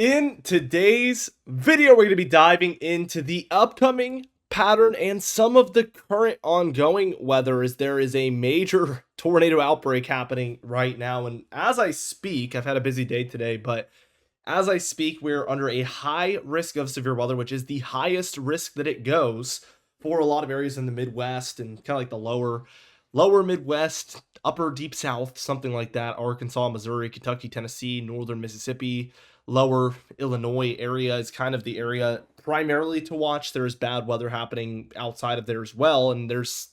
In today's video, we're going to be diving into the upcoming pattern and some of the current ongoing weather as there is a major tornado outbreak happening right now. And as I speak, I've had a busy day today, but as I speak, we're under a high risk of severe weather, which is the highest risk that it goes for a lot of areas in the Midwest and kind of like the lower Midwest, upper deep South, something like that. Arkansas, Missouri, Kentucky, Tennessee, northern Mississippi, lower Illinois area is kind of the area primarily to watch. There's bad weather happening outside of there as well. And there's,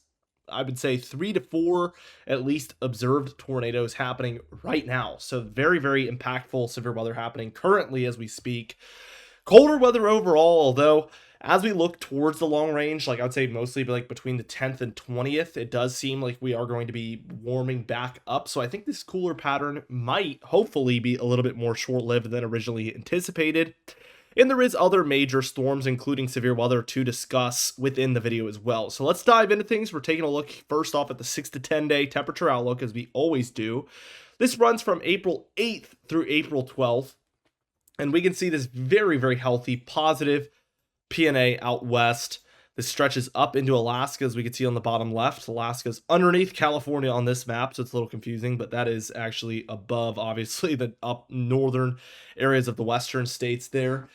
I would say, 3 to 4 at least observed tornadoes happening right now. So very, very impactful severe weather happening currently as we speak. Colder weather overall, although as we look towards the long range, like I would say mostly like between the 10th and 20th, it does seem like we are going to be warming back up. So I think this cooler pattern might hopefully be a little bit more short-lived than originally anticipated. And there is other major storms, including severe weather, to discuss within the video as well. So let's dive into things. We're taking a look first off at the 6 to 10 day temperature outlook, as we always do. This runs from April 8th through April 12th. And we can see this very, very healthy, positive PNA out west. This stretches up into Alaska, as we can see on the bottom left. Alaska's underneath California on this map, so it's a little confusing, but that is actually above, obviously, the up northern areas of the western states there.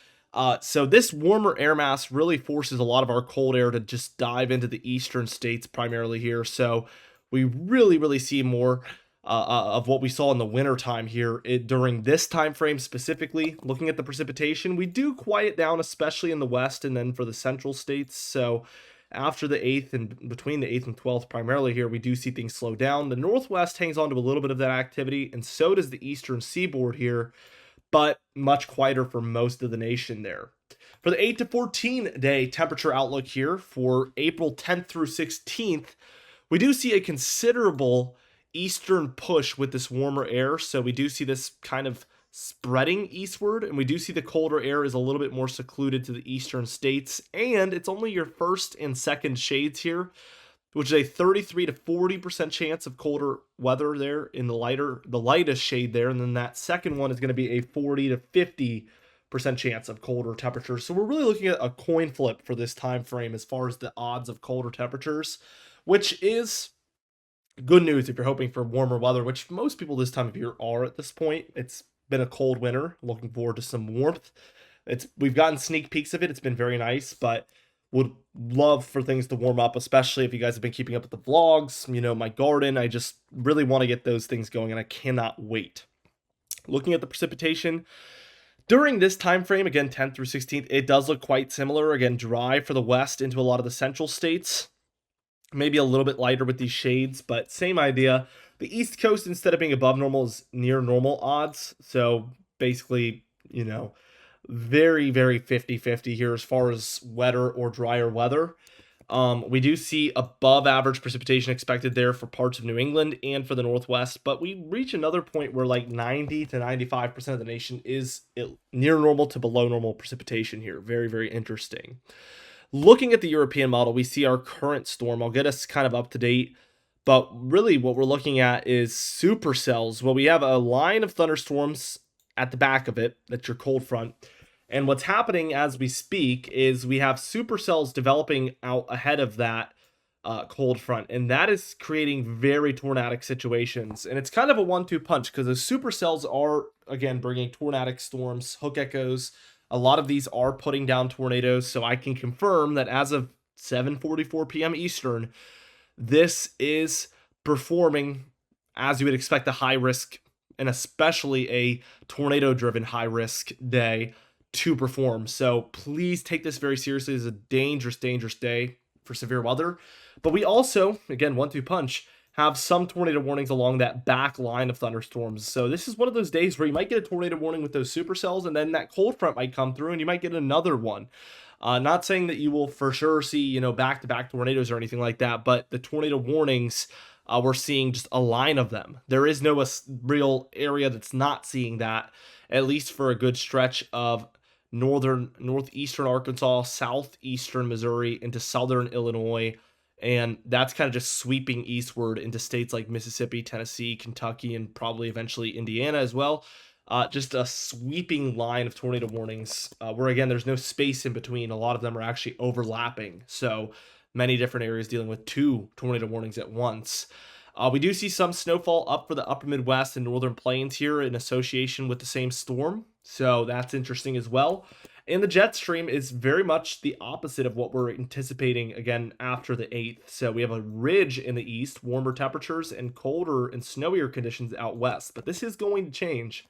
So this warmer air mass really forces a lot of our cold air to just dive into the eastern states primarily here. So we really see more of what we saw in the winter time here during this time frame specifically. Looking at the precipitation, we do quiet down, especially in the west and then for the central states. So after the 8th and between the 8th and 12th primarily here, we do see things slow down. The northwest hangs on to a little bit of that activity, and so does the eastern seaboard here, but much quieter for most of the nation there. For the 8 to 14 day temperature outlook here for April 10th through 16th, we do see a considerable eastern push with this warmer air. So we do see this kind of spreading eastward, and we do see the colder air is a little bit more secluded to the eastern states, and it's only your first and second shades here, which is a 33 to 40% chance of colder weather there in the lightest shade there, and then that second one is going to be a 40 to 50% chance of colder temperatures. So we're really looking at a coin flip for this time frame as far as the odds of colder temperatures, which is good news if you're hoping for warmer weather, which most people this time of year are at this point. It's been a cold winter. Looking forward to some warmth. We've gotten sneak peeks of it. It's been very nice, but would love for things to warm up, especially if you guys have been keeping up with the vlogs, my garden. I just really want to get those things going, and I cannot wait. Looking at the precipitation during this time frame, again, 10th through 16th, it does look quite similar. Again, dry for the west into a lot of the central states. Maybe a little bit lighter with these shades, but same idea. The East Coast, instead of being above normal, is near normal odds. So basically, very 50-50 here as far as wetter or drier weather. We do see above average precipitation expected there for parts of New England and for the Northwest, but we reach another point where like 90 to 95% of the nation is near normal to below normal precipitation here. Very interesting. Looking at the European model, we see our current storm. I'll get us kind of up to date, but really what we're looking at is supercells. Well, we have a line of thunderstorms at the back of it. That's your cold front. And what's happening as we speak is we have supercells developing out ahead of that cold front, and that is creating very tornadic situations. And it's kind of a 1-2 punch because the supercells are, again, bringing tornadic storms, hook echoes. A lot of these are putting down tornadoes, so I can confirm that as of 7:44 p.m. Eastern, this is performing as you would expect a high risk, and especially a tornado-driven high risk day to perform. So please take this very seriously. It's a dangerous day for severe weather. But we also, again, 1-2 punch, have some tornado warnings along that back line of thunderstorms. So this is one of those days where you might get a tornado warning with those supercells, and then that cold front might come through and you might get another one. Not saying that you will for sure see, back-to-back tornadoes or anything like that, but the tornado warnings, we're seeing just a line of them. There is no real area that's not seeing that, at least for a good stretch of northeastern Arkansas, southeastern Missouri, into southern Illinois, and that's kind of just sweeping eastward into states like Mississippi, Tennessee, Kentucky, and probably eventually Indiana as well. just a sweeping line of tornado warnings where, again, there's no space in between. A lot of them are actually overlapping. So many different areas dealing with 2 tornado warnings at once. We do see some snowfall up for the upper Midwest and northern plains here in association with the same storm. So that's interesting as well. And the jet stream is very much the opposite of what we're anticipating again after the 8th. So we have a ridge in the east, warmer temperatures, and colder and snowier conditions out west. But this is going to change.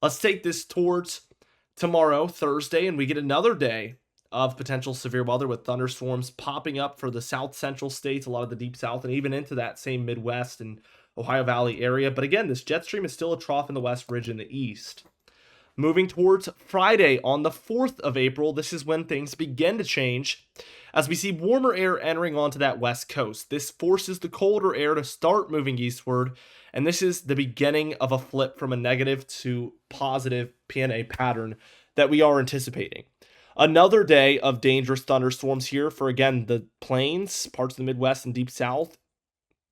Let's take this towards tomorrow, Thursday, and we get another day of potential severe weather with thunderstorms popping up for the south central states, a lot of the deep south, and even into that same Midwest and Ohio Valley area. But again, this jet stream is still a trough in the west, ridge in the east. Moving towards Friday on the 4th of April, this is when things begin to change as we see warmer air entering onto that west coast. This forces the colder air to start moving eastward, and this is the beginning of a flip from a negative to positive PNA pattern that we are anticipating. Another day of dangerous thunderstorms here for, again, the plains, parts of the Midwest and deep south,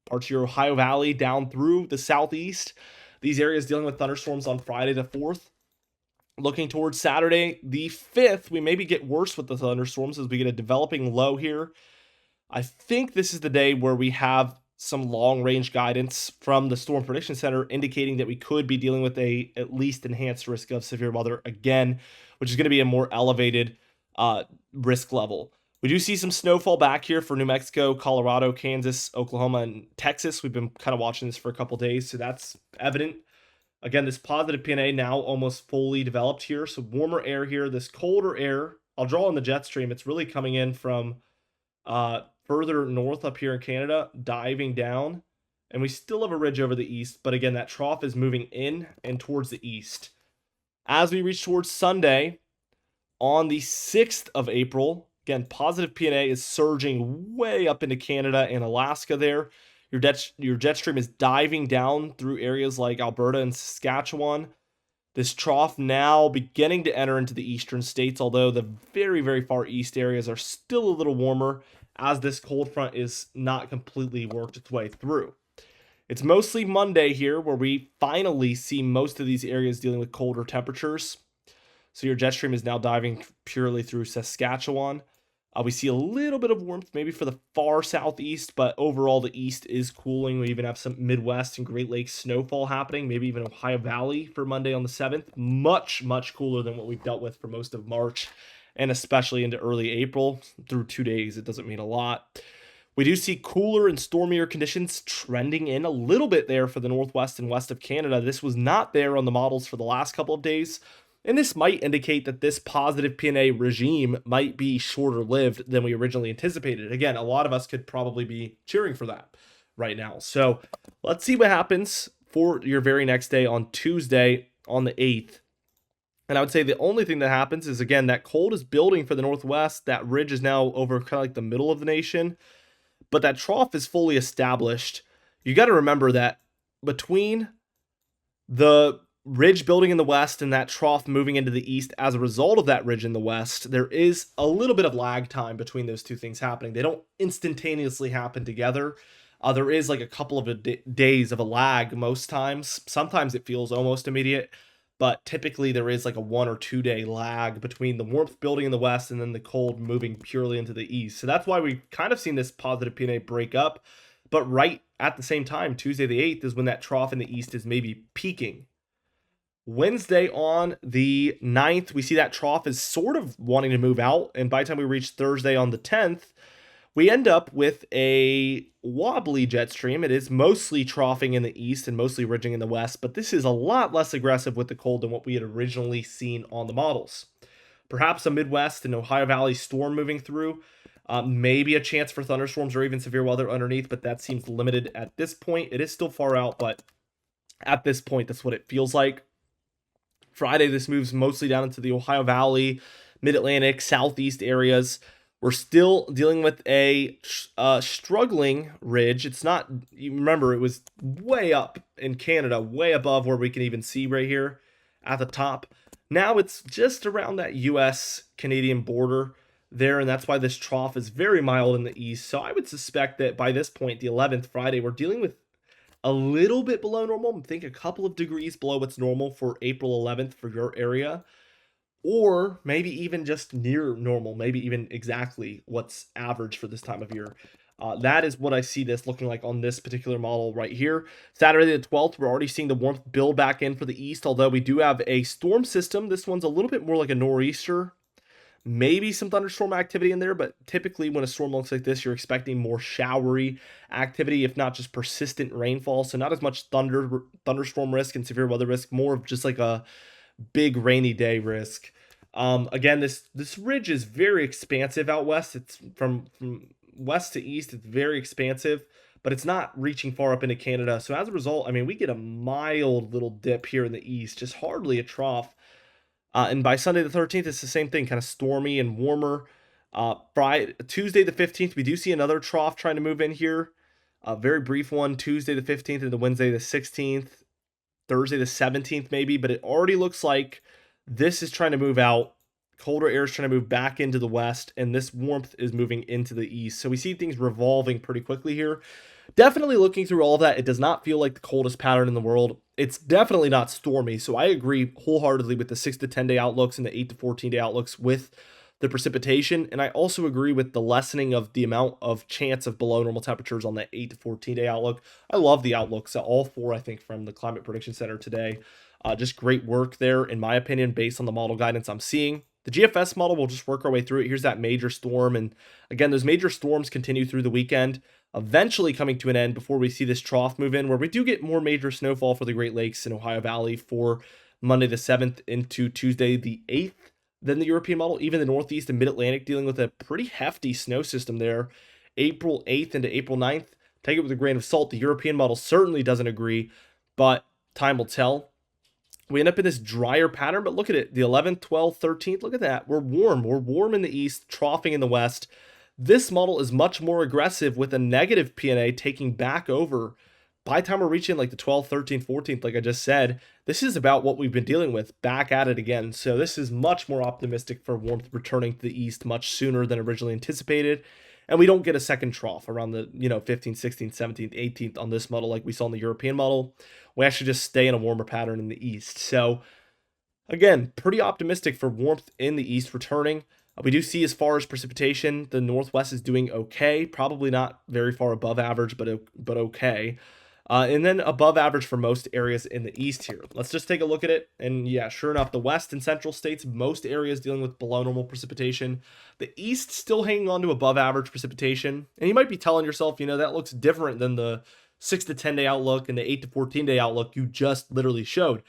parts of your Ohio Valley down through the southeast. These areas dealing with thunderstorms on Friday the 4th. Looking towards Saturday, the 5th, we maybe get worse with the thunderstorms as we get a developing low here. I think this is the day where we have some long-range guidance from the Storm Prediction Center indicating that we could be dealing with a at least enhanced risk of severe weather again, which is going to be a more elevated risk level. We do see some snowfall back here for New Mexico, Colorado, Kansas, Oklahoma, and Texas. We've been kind of watching this for a couple days, so that's evident. Again, this positive PNA now almost fully developed here. So warmer air here, this colder air. I'll draw on the jet stream. It's really coming in from further north up here in Canada, diving down. And we still have a ridge over the east. But again, that trough is moving in and towards the east. As we reach towards Sunday, on the 6th of April, again, positive PNA is surging way up into Canada and Alaska there. Your jet stream is diving down through areas like Alberta and Saskatchewan. This trough now beginning to enter into the eastern states, although the very, very far east areas are still a little warmer as this cold front is not completely worked its way through. It's mostly Monday here where we finally see most of these areas dealing with colder temperatures. So your jet stream is now diving purely through Saskatchewan. We see a little bit of warmth maybe for the far southeast, but overall the east is cooling. We even have some Midwest and Great Lakes snowfall happening, maybe even Ohio Valley for Monday on the 7th. Much, much cooler than what we've dealt with for most of March, and especially into early April. Through 2 days, it doesn't mean a lot. We do see cooler and stormier conditions trending in a little bit there for the northwest and west of Canada. This was not there on the models for the last couple of days. And this might indicate that this positive PNA regime might be shorter lived than we originally anticipated. Again, a lot of us could probably be cheering for that right now. So let's see what happens for your very next day on Tuesday on the 8th. And I would say the only thing that happens is, again, that cold is building for the northwest. That ridge is now over kind of like the middle of the nation. But that trough is fully established. You got to remember that between the ridge building in the west and that trough moving into the east as a result of that ridge in the west, there is a little bit of lag time between those two things happening. They don't instantaneously happen together. There is like a couple of days of a lag most times. Sometimes it feels almost immediate, but typically there is like a 1 or 2 day lag between the warmth building in the west and then the cold moving purely into the east. So that's why we've kind of seen this positive PNA break up. But right at the same time, Tuesday the 8th is when that trough in the east is maybe peaking. Wednesday on the 9th, we see that trough is sort of wanting to move out. And by the time we reach Thursday on the 10th, we end up with a wobbly jet stream. It is mostly troughing in the east and mostly ridging in the west, but this is a lot less aggressive with the cold than what we had originally seen on the models. Perhaps a Midwest and Ohio Valley storm moving through. Maybe a chance for thunderstorms or even severe weather underneath, but that seems limited at this point. It is still far out, but at this point, that's what it feels like. Friday, this moves mostly down into the Ohio Valley, Mid-Atlantic, Southeast areas. We're still dealing with a struggling ridge. It's not, you remember, it was way up in Canada, way above where we can even see right here at the top. Now it's just around that US-Canadian border there, and that's why this trough is very mild in the east. So I would suspect that by this point, the 11th, Friday, we're dealing with a little bit below normal. I think a couple of degrees below what's normal for April 11th for your area, or maybe even just near normal, maybe even exactly what's average for this time of year. That is what I see this looking like on this particular model right here. Saturday the 12th, we're already seeing the warmth build back in for the east, although we do have a storm system. This one's a little bit more like a nor'easter. Maybe some thunderstorm activity in there, but typically when a storm looks like this, you're expecting more showery activity, if not just persistent rainfall. So not as much thunderstorm risk and severe weather risk, more of just like a big rainy day risk. Again, this ridge is very expansive out west. It's from west to east. It's very expansive, but it's not reaching far up into Canada. So as a result, I mean, we get a mild little dip here in the east, just hardly a trough. And by Sunday the 13th, it's the same thing, kind of stormy and warmer. Friday, Tuesday the 15th, we do see another trough trying to move in here. A very brief one, Tuesday the 15th and the Wednesday the 16th, Thursday the 17th maybe, but it already looks like this is trying to move out. Colder air is trying to move back into the west, and this warmth is moving into the east. So we see things revolving pretty quickly here. Definitely looking through all of that, it does not feel like the coldest pattern in the world. It's definitely not stormy, so I agree wholeheartedly with the 6 to 10 day outlooks and the 8 to 14 day outlooks with the precipitation, and I also agree with the lessening of the amount of chance of below normal temperatures on that 8 to 14 day outlook. I love the outlooks, all four, I think, from the Climate Prediction Center today. Just great work there, in my opinion, based on the model guidance I'm seeing. The GFS model, we'll just work our way through it. Here's that major storm, and again, those major storms continue through the weekend, eventually coming to an end before we see this trough move in, where we do get more major snowfall for the Great Lakes and Ohio Valley for Monday the 7th into Tuesday the 8th than the European model. Even the Northeast and Mid-Atlantic dealing with a pretty hefty snow system there. April 8th into April 9th. Take it with a grain of salt. The European model certainly doesn't agree, but time will tell. We end up in this drier pattern, but look at it. The 11th, 12th, 13th, look at that. We're warm. We're warm in the east, troughing in the west. This model is much more aggressive with a negative PNA taking back over. By the time we're reaching like the 12th, 13th, 14th, like I just said, this is about what we've been dealing with, back at it again. So this is much more optimistic for warmth returning to the east much sooner than originally anticipated. And we don't get a second trough around the 15th, 16th, 17th, 18th on this model like we saw in the European model. We actually just stay in a warmer pattern in the east. So again, pretty optimistic for warmth in the east returning. We do see, as far as precipitation, the Northwest is doing okay. Probably not very far above average, but okay. And then above average for most areas in the east here. Let's just take a look at it. And yeah, sure enough, the west and central states, most areas dealing with below normal precipitation. The east still hanging on to above average precipitation. And you might be telling yourself, that looks different than the 6 to 10 day outlook and the 8 to 14 day outlook you just literally showed.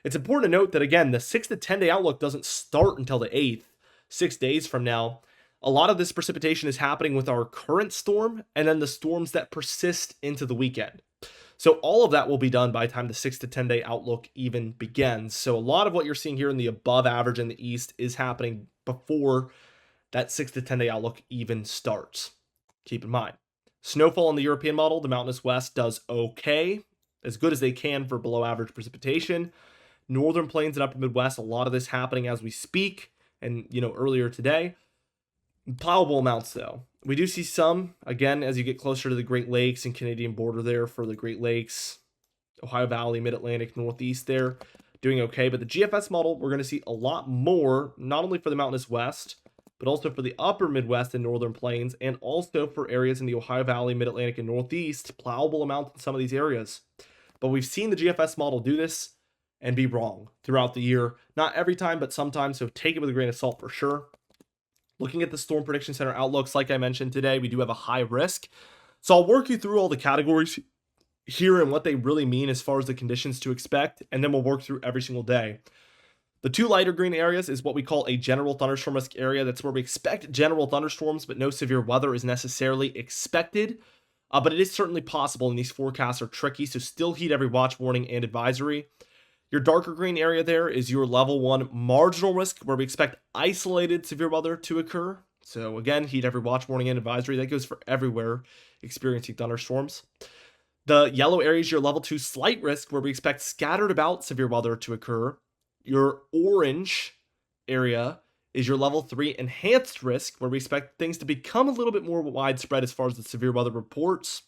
It's important to note that, again, the 6 to 10 day outlook doesn't start until the 8th, 6 days from now. A lot of this precipitation is happening with our current storm and then the storms that persist into the weekend. So all of that will be done by the time the 6 to 10 day outlook even begins. So a lot of what you're seeing here in the above average in the east is happening before that 6 to 10 day outlook even starts. Keep in mind, snowfall in the European model, the mountainous west does okay, as good as they can for below average precipitation. Northern plains and upper Midwest, a lot of this happening as we speak and, earlier today. Plowable amounts, though. We do see some, again, as you get closer to the Great Lakes and Canadian border there for the Great Lakes, Ohio Valley, Mid-Atlantic, Northeast there, doing okay. But the GFS model, we're going to see a lot more, not only for the mountainous west, but also for the upper Midwest and Northern Plains, and also for areas in the Ohio Valley, Mid-Atlantic, and Northeast, plowable amounts in some of these areas. But we've seen the GFS model do this and be wrong throughout the year. Not every time, but sometimes, so take it with a grain of salt for sure. Looking at the Storm Prediction Center outlooks, like I mentioned today, we do have a high risk. So I'll work you through all the categories here and what they really mean as far as the conditions to expect, and then we'll work through every single day. The two lighter green areas is what we call a general thunderstorm risk area. That's where we expect general thunderstorms, but no severe weather is necessarily expected. But it is certainly possible, and these forecasts are tricky, so still heed every watch, warning, and advisory. Your darker green area there is your level 1 marginal risk, where we expect isolated severe weather to occur. So again, heed every watch, warning, and advisory. That goes for everywhere experiencing thunderstorms. The yellow area is your level 2 slight risk, where we expect scattered about severe weather to occur. Your orange area is your level 3 enhanced risk, where we expect things to become a little bit more widespread as far as the severe weather reports.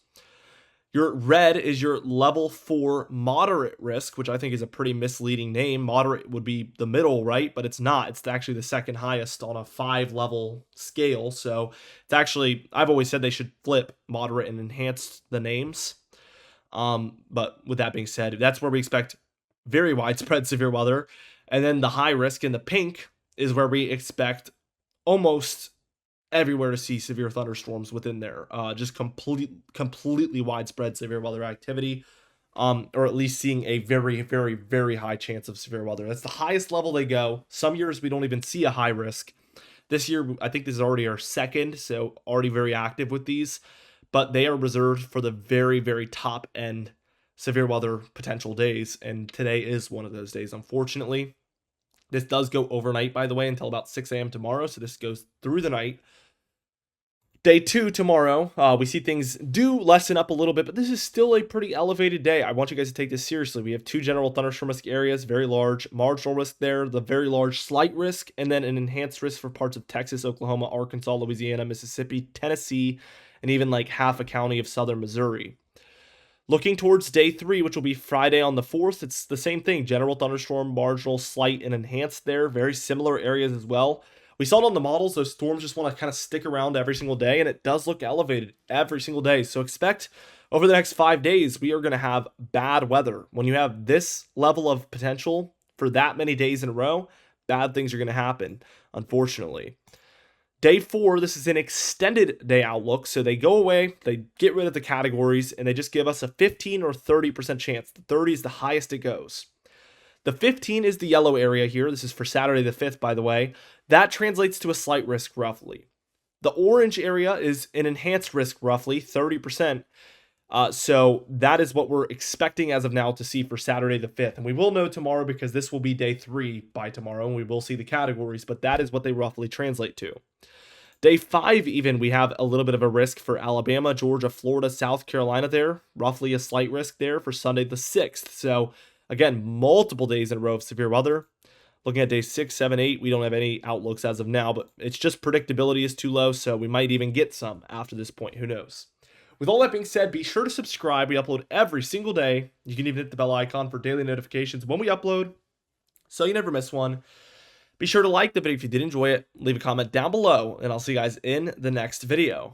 Your red is your level 4 moderate risk, which I think is a pretty misleading name. Moderate would be the middle, right? But it's not. It's actually the second highest on a 5-level scale. So it's actually, I've always said they should flip moderate and enhance the names. But with that being said, that's where we expect very widespread severe weather. And then the high risk in the pink is where we expect almost everywhere to see severe thunderstorms within there. Just completely widespread severe weather activity, or at least seeing a very, very, very high chance of severe weather. That's the highest level they go. Some years we don't even see a high risk. This year, I think this is already our second, so already very active with these, but they are reserved for the very, very top end severe weather potential days, and today is one of those days, unfortunately. This does go overnight, by the way, until about 6 a.m. tomorrow, so this goes through the night. Day 2 tomorrow, we see things do lessen up a little bit, but this is still a pretty elevated day. I want you guys to take this seriously. We have 2 general thunderstorm risk areas, very large marginal risk there, the very large slight risk, and then an enhanced risk for parts of Texas, Oklahoma, Arkansas, Louisiana, Mississippi, Tennessee, and even like half a county of southern Missouri. Looking towards day 3, which will be Friday on the 4th, it's the same thing. General thunderstorm, marginal, slight, and enhanced there. Very similar areas as well. We saw it on the models. Those storms just want to kind of stick around every single day, and it does look elevated every single day. So expect over the next 5 days, we are going to have bad weather. When you have this level of potential for that many days in a row, bad things are going to happen, unfortunately. Day 4, this is an extended day outlook. So they go away, they get rid of the categories, and they just give us a 15 or 30% chance. The 30 is the highest it goes. The 15 is the yellow area here. This is for Saturday the 5th, by the way. That translates to a slight risk, roughly. The orange area is an enhanced risk, roughly 30%. So that is what we're expecting as of now to see for Saturday the 5th. And we will know tomorrow because this will be day 3 by tomorrow, and we will see the categories, but that is what they roughly translate to. Day 5, even, we have a little bit of a risk for Alabama, Georgia, Florida, South Carolina there. Roughly a slight risk there for Sunday the 6th. So again, multiple days in a row of severe weather. Looking at day 6, 7, 8, we don't have any outlooks as of now, but it's just predictability is too low, so we might even get some after this point. Who knows? With all that being said, be sure to subscribe. We upload every single day. You can even hit the bell icon for daily notifications when we upload, so you never miss one. Be sure to like the video if you did enjoy it. Leave a comment down below, and I'll see you guys in the next video.